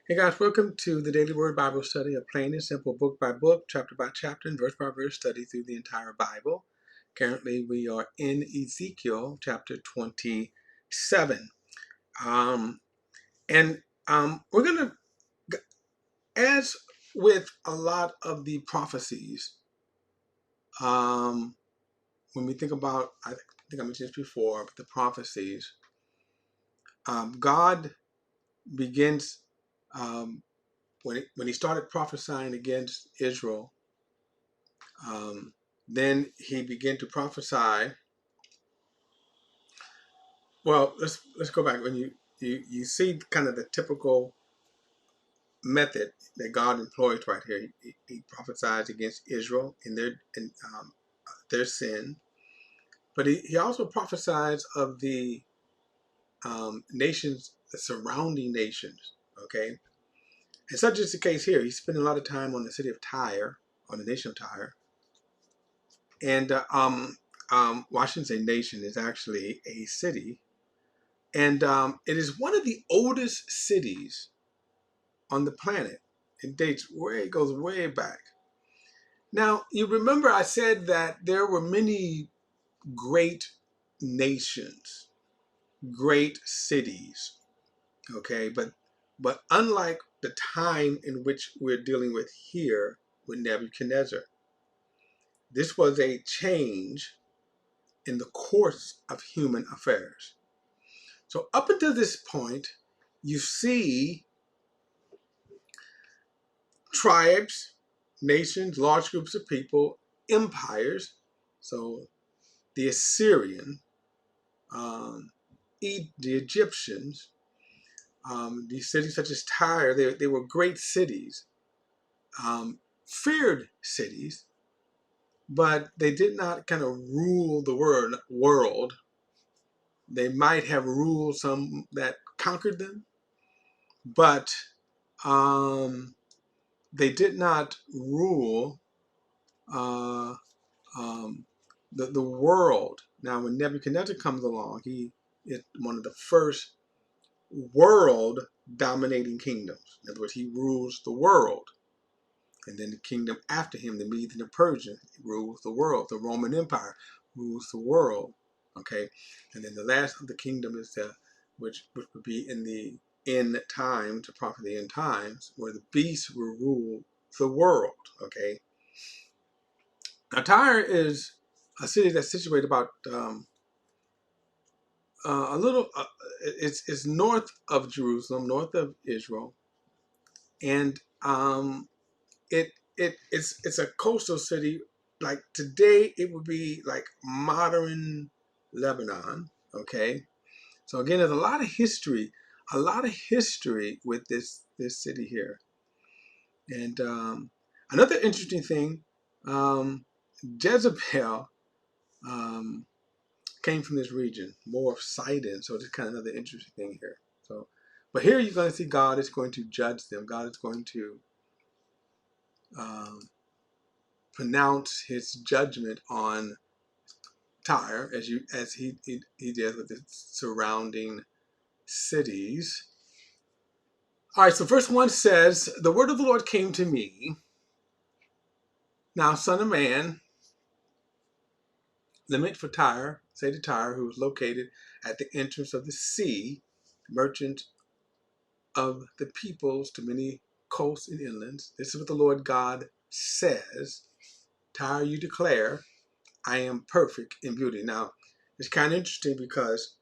Hey guys, welcome to the Daily Word Bible Study, a plain and simple book by book, chapter by chapter, and verse by verse study through the entire Bible. Currently, we are in Ezekiel chapter 27. We're going to, as with a lot of the prophecies, when we think about, I think I mentioned this before, but the prophecies, God begins, when he started prophesying against Israel, then he began to prophesy. Well, let's go back. When you see kind of the typical method that God employs right here. He prophesies against Israel and their sin, but he also prophesies of the nations, the surrounding nations. Okay, and such is the case here. He's spending a lot of time on the city of Tyre, on the nation of Tyre, and Washington nation is actually a city. And it is one of the oldest cities on the planet. It goes way back. Now, you remember I said that there were many great nations, great cities, okay? But unlike the time in which we're dealing with here with Nebuchadnezzar, this was a change in the course of human affairs. So up until this point, you see tribes, nations, large groups of people, empires. So the Assyrian, the Egyptians, these cities such as Tyre, they were great cities, feared cities, but they did not kind of rule the world. They might have ruled some that conquered them, but they did not rule uh, um, the world. Now, when Nebuchadnezzar comes along, he is one of the first world dominating kingdoms. In other words, he rules the world. And then the kingdom after him, the Medes and the Persians, rules the world. The Roman Empire rules the world. Okay, and then the last of the kingdom is which would be in the end time, to prophet the end times, where the beast will rule the world. Okay, now Tyre is a city that's situated about a little. It's north of Jerusalem, north of Israel, and it's a coastal city. Like today, it would be like modern Lebanon. Okay, so again, there's a lot of history with this city here. And another interesting thing, Jezebel came from this region, more of Sidon. So it's kind of another interesting thing here. So, but here you're going to see God is going to judge them. God is going to um, pronounce His judgment on Tyre as he did with the surrounding cities. All right. So verse 1 says, "The word of the Lord came to me. Now, son of man, lament for Tyre. Say to Tyre, who is located at the entrance of the sea, merchant of the peoples to many coasts and inlands. This is what the Lord God says. Tyre, you declare, I am perfect in beauty." Now, it's kind of interesting because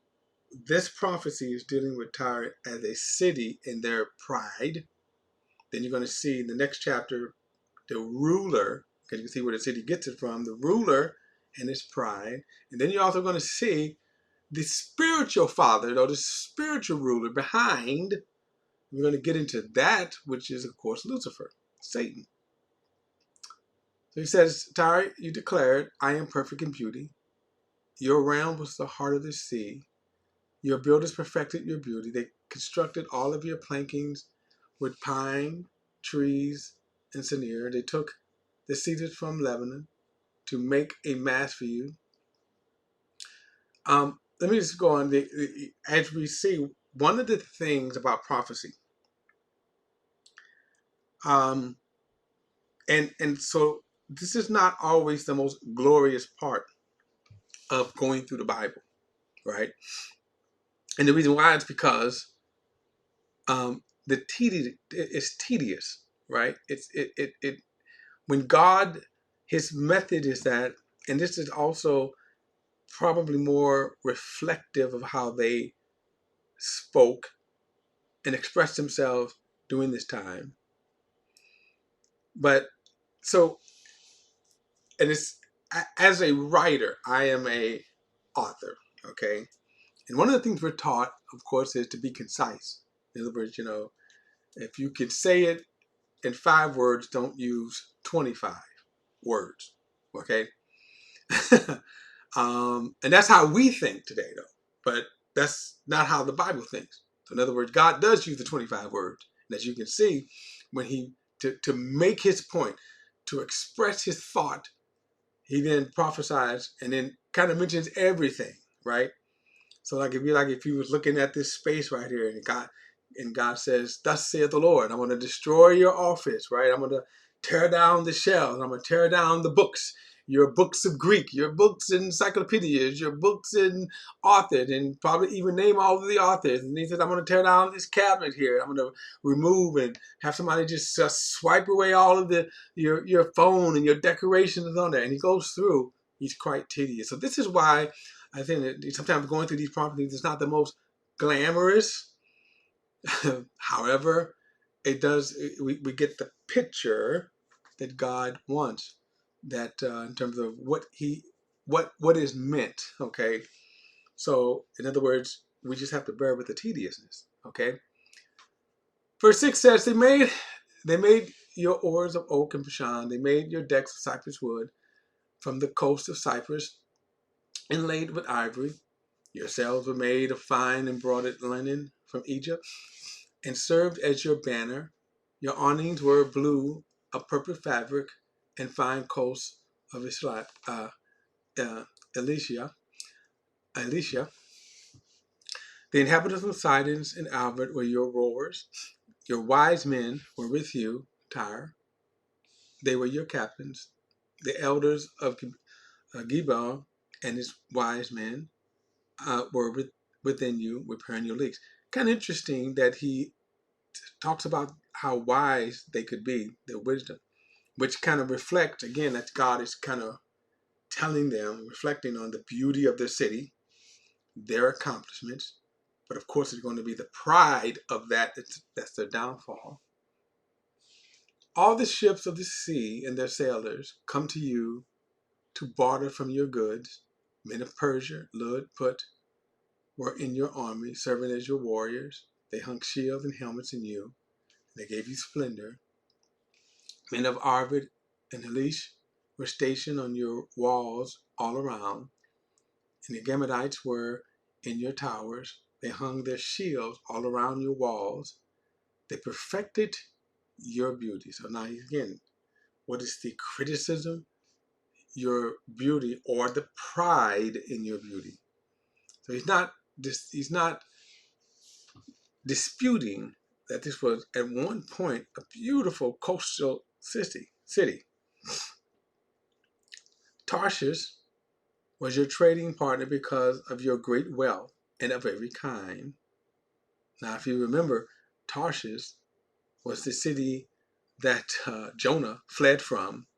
this prophecy is dealing with Tyre as a city in their pride. Then you're going to see in the next chapter the ruler, because you can see where the city gets it from, the ruler and his pride. And then you're also going to see the spiritual father, or the spiritual ruler behind. We're going to get into that, which is, of course, Lucifer, Satan. So he says, Tyre, you declared, I am perfect in beauty. Your realm was the heart of the sea. Your builders perfected your beauty. They constructed all of your plankings with pine, trees, and sinear. They took the cedars from Lebanon to make a mast for you. Let me just go on. As we see, one of the things about prophecy Um, and so this is not always the most glorious part of going through the Bible, right? And the reason why is because the tedious is tedious, right? It when God, his method is that, and this is also probably more reflective of how they spoke and expressed themselves during this time. But so, and it's, as a writer, I am a author, okay? And one of the things we're taught, of course, is to be concise. In other words, if you could say it in 5 words, don't use 25 words, okay? And that's how we think today, though. But that's not how the Bible thinks. So in other words, God does use the 25 words. And as you can see, when to make his point, to express his thought, he then prophesies and then kind of mentions everything, right? So if you was looking at this space right here, and God says, "Thus saith the Lord, I'm going to destroy your office, right? I'm going to tear down the shelves. I'm going to tear down the books, your books of Greek, your books in encyclopedias, your books in authors, and probably even name all of the authors." And he says, "I'm going to tear down this cabinet here. I'm going to remove and have somebody just swipe away all of your phone and your decorations on there." And he goes through. He's quite tedious. So this is why I think that sometimes going through these properties is not the most glamorous. However, it does. We get the picture that God wants. That in terms of what is meant. Okay. So in other words, we just have to bear with the tediousness. Okay. Verse 6 says, they made your oars of oak and Bashan. They made your decks of cypress wood from the coast of Cyprus, inlaid with ivory. Your sails were made of fine embroidered linen from Egypt and served as your banner. Your awnings were blue, of purple fabric, and fine coats of Alicia. Alicia. The inhabitants of Sidon and Albert were your rowers. Your wise men were with you, Tyre. They were your captains. The elders of Gebal and his wise men were within you, repairing your leaks. Kind of interesting that he talks about how wise they could be, their wisdom, which kind of reflects, again, that God is kind of telling them, reflecting on the beauty of their city, their accomplishments. But of course, it's going to be the pride of that's their downfall. All the ships of the sea and their sailors come to you to barter from your goods. Men of Persia, Lud, Put were in your army, serving as your warriors. They hung shields and helmets in you. They gave you splendor. Men of Arvid and Halish were stationed on your walls all around, and the Gemadites were in your towers. They hung their shields all around your walls. They perfected your beauty. So now again, what is the criticism? Your beauty, or the pride in your beauty. So he's not disputing that this was at one point a beautiful coastal city. Tarshish was your trading partner because of your great wealth and of every kind. Now, if you remember, Tarshish was the city that Jonah fled from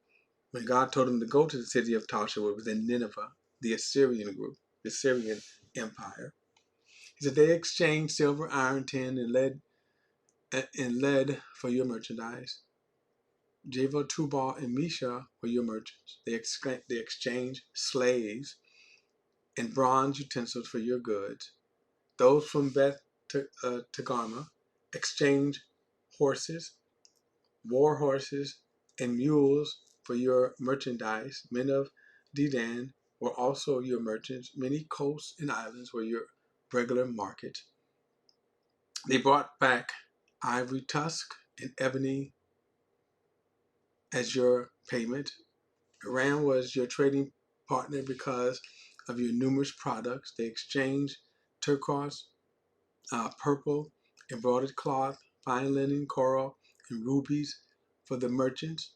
when God told him to go to the city of Tarshish, which was in Nineveh, the Assyrian group, the Assyrian Empire. He said they exchanged silver, iron, tin, and lead for your merchandise. Java, Tubal, and Mesha were your merchants. They exchanged slaves and bronze utensils for your goods. Those from Beth Togarmah exchanged horses, war horses, and mules for your merchandise. Men of Dedan were also your merchants. Many coasts and islands were your regular market. They brought back ivory tusk and ebony as your payment. Iran was your trading partner because of your numerous products. They exchanged turquoise, purple, embroidered cloth, fine linen, coral, and rubies for the merchants.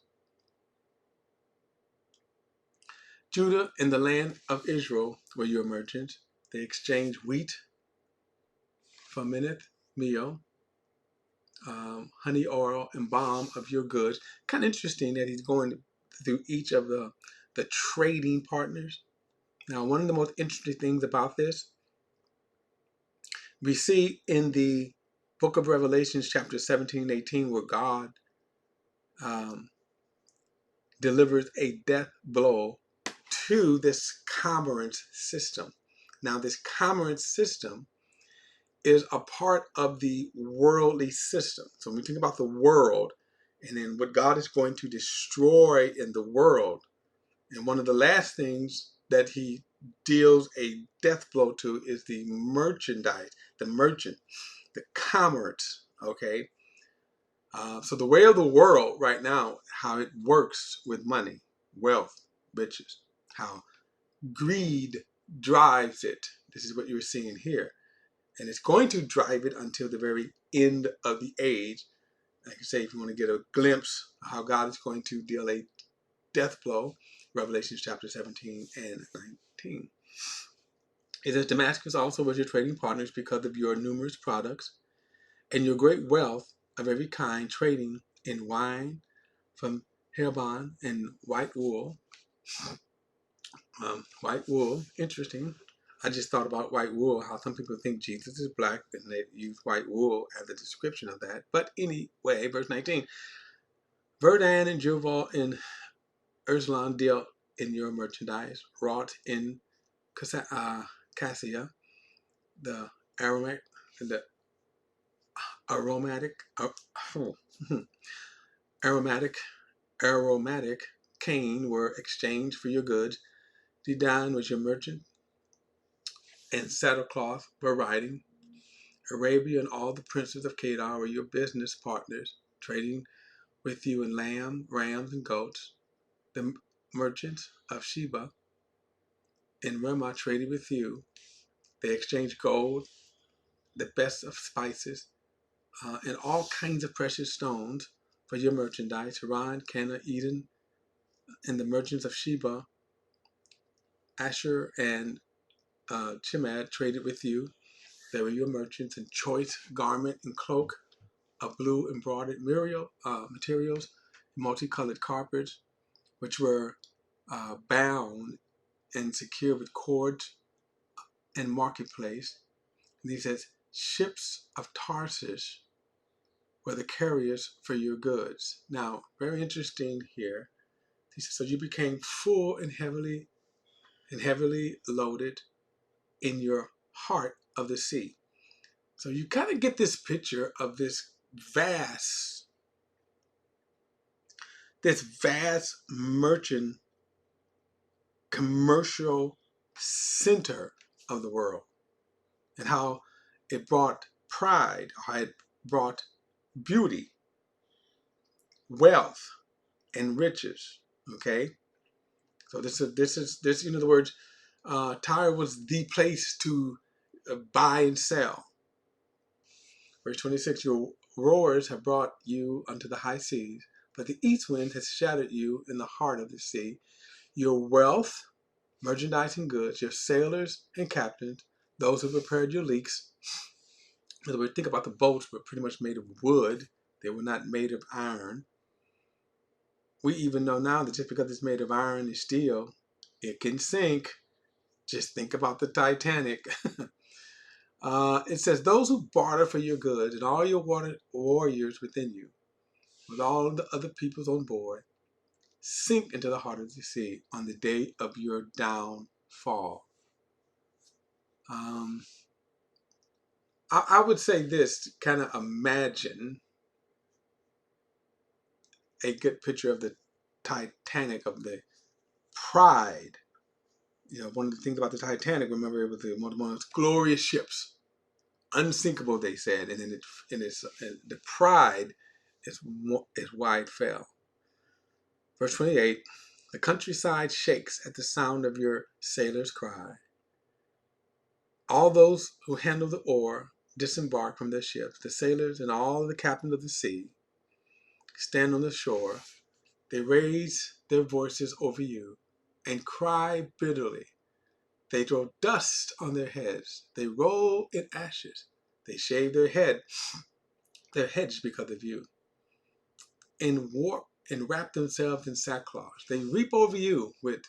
Judah and the land of Israel were your merchants. They exchanged wheat for minneth, meal, honey, oil, and balm of your goods. Kind of interesting that he's going through each of the trading partners. Now, one of the most interesting things about this, we see in the book of Revelations, chapter 17 and 18, where God delivers a death blow to this commerce system. Now, this commerce system is a part of the worldly system. So when we think about the world and then what God is going to destroy in the world, and one of the last things that he deals a death blow to is the merchandise, the merchant, the commerce, okay? So the way of the world right now, how it works with money, wealth, riches, how greed drives it. This is what you're seeing here. And it's going to drive it until the very end of the age. Like I say, if you want to get a glimpse of how God is going to deal a death blow, Revelation chapter 17 and 19. It says, Damascus also was your trading partners because of your numerous products and your great wealth of every kind, trading in wine from Helbon and white wool. White wool, interesting. I just thought about white wool, how some people think Jesus is black, and they use white wool as a description of that. But anyway, verse 19. Verdan and Juval and Urslan dealt in your merchandise, wrought in cassia, the aromatic, the aromatic, aromatic, aromatic cane were exchanged for your goods. Dedan was your merchant, and saddlecloth were riding. Arabia and all the princes of Kedar were your business partners, trading with you in lamb, rams, and goats. The merchants of Sheba and Ramah traded with you. They exchanged gold, the best of spices, and all kinds of precious stones for your merchandise. Haran, Cana, Eden, and the merchants of Sheba, Asher, and Chimad traded with you. They were your merchants in choice garment and cloak of blue embroidered materials, multicolored carpets, which were bound and secured with cords and marketplace. And he says, ships of Tarshish were the carriers for your goods. Now, very interesting here. He says, so you became full and heavily loaded in your heart of the sea. So you kind of get this picture of this vast merchant commercial center of the world, and how it brought pride, how it brought beauty, wealth, and riches. Okay, so this is in other words, Tyre was the place to buy and sell. Verse 26: Your roars have brought you unto the high seas, but the east wind has shattered you in the heart of the sea. Your wealth, merchandise and goods, your sailors and captains, those who prepared your leaks. In other words, think about the boats were pretty much made of wood. They were not made of iron. We even know now that just because it's made of iron and steel, it can sink. Just think about the Titanic. It says, those who barter for your goods and all your warriors within you, with all the other peoples on board, sink into the heart of the sea on the day of your downfall. I would say this to kind of imagine a good picture of the Titanic, of the pride. You know, one of the things about the Titanic, remember, it was one of the most glorious ships, unsinkable, they said, and then the pride is why it fell. Verse 28, the countryside shakes at the sound of your sailors' cry. All those who handle the oar disembark from their ships, the sailors and all the captains of the sea. stand on the shore. They raise their voices over you and cry bitterly. They throw dust on their heads. They roll in ashes. They shave their heads because of you, and warp and wrap themselves in sackcloth. They weep over you with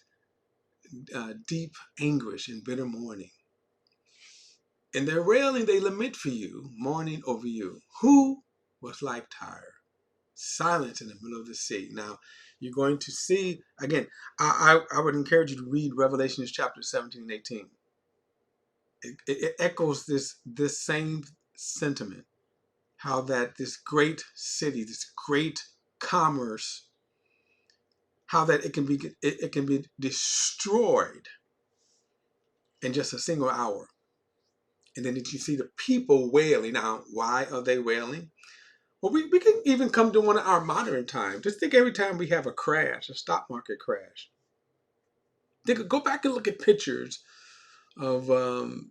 deep anguish and bitter mourning. In their railing, they lament for you, mourning over you. Who was like Tyre? Silent in the middle of the sea. Now, you're going to see, again, I would encourage you to read Revelations chapter 17 and 18. It echoes this same sentiment, how that this great city, this great commerce, how that it can be destroyed in just a single hour. And then you see the people wailing. Now, why are they wailing? Well, we can even come to one of our modern times. Just think every time we have a crash, a stock market crash. Go back and look at pictures of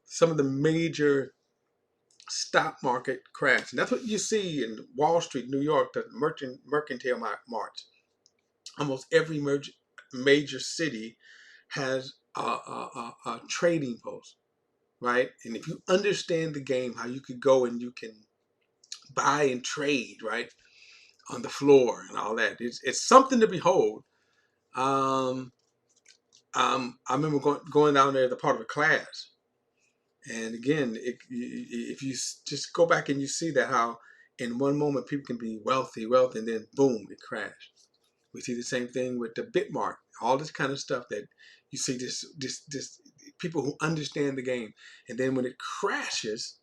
some of the major stock market crash. And that's what you see in Wall Street, New York, the mercantile march. Almost every major city has a trading post, right? And if you understand the game, how you could go and you can buy and trade, right, on the floor and all that. It's something to behold. I remember going down there as a part of a class, and again, if you just go back and you see that how in one moment people can be wealthy, and then boom, it crashed. We see the same thing with the Bitmark, all this kind of stuff that you see this people who understand the game, and then when it crashes,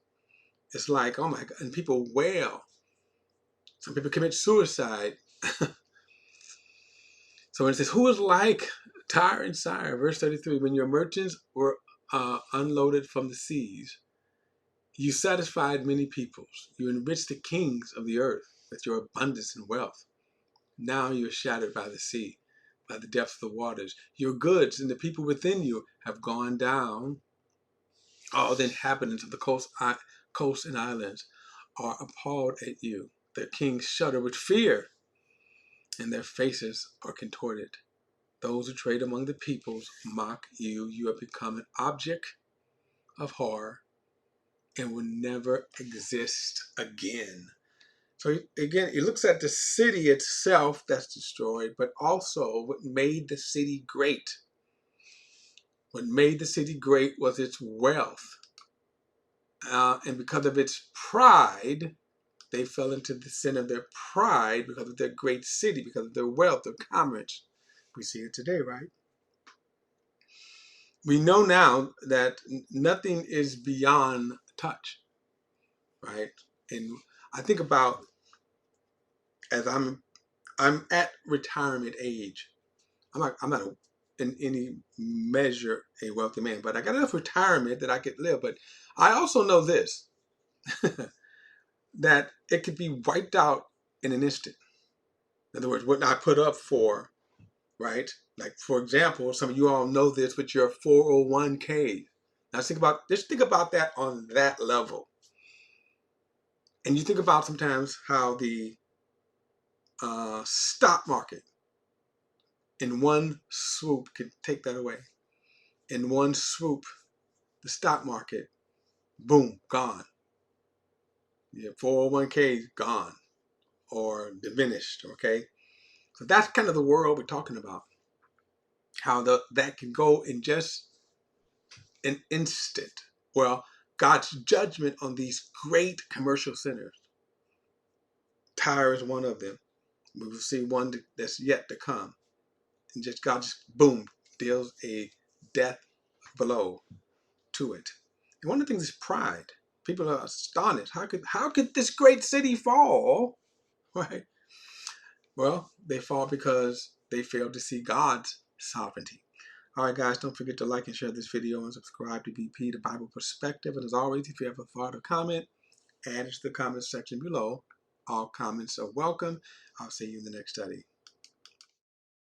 it's like, oh my God, and people wail. Some people commit suicide. So when it says, who is like Tyre and Sidon, verse 33, when your merchants were unloaded from the seas, you satisfied many peoples. You enriched the kings of the earth with your abundance and wealth. Now you are shattered by the sea, by the depths of the waters. Your goods and the people within you have gone down. All the inhabitants of the coast and islands are appalled at you. Their kings shudder with fear, and their faces are contorted. Those who trade among the peoples mock you. You have become an object of horror and will never exist again. So again, it looks at the city itself that's destroyed, but also what made the city great. What made the city great was its wealth. And because of its pride, they fell into the sin of their pride because of their great city, because of their wealth, their commerce. We see it today, right? We know now that nothing is beyond touch, right? And I think about, as I'm at retirement age. I'm not in any measure a wealthy man, but I got enough retirement that I could live. But I also know this, that it could be wiped out in an instant. In other words, what I put up for, right? Like, for example, some of you all know this with your 401k. Now just think about that on that level. And you think about sometimes how the stock market in one swoop can take that away. In one swoop, the stock market, boom, gone. Your 401k gone or diminished, okay? So that's kind of the world we're talking about. How that can go in just an instant. Well, God's judgment on these great commercial centers. Tyre is one of them. We will see one that's yet to come. And just God just, boom, deals a death blow to it. And one of the things is pride. People are astonished. How could this great city fall? Right? Well, they fall because they fail to see God's sovereignty. All right, guys, don't forget to like and share this video and subscribe to BP, the Bible Perspective. And as always, if you have a thought or comment, add it to the comment section below. All comments are welcome. I'll see you in the next study.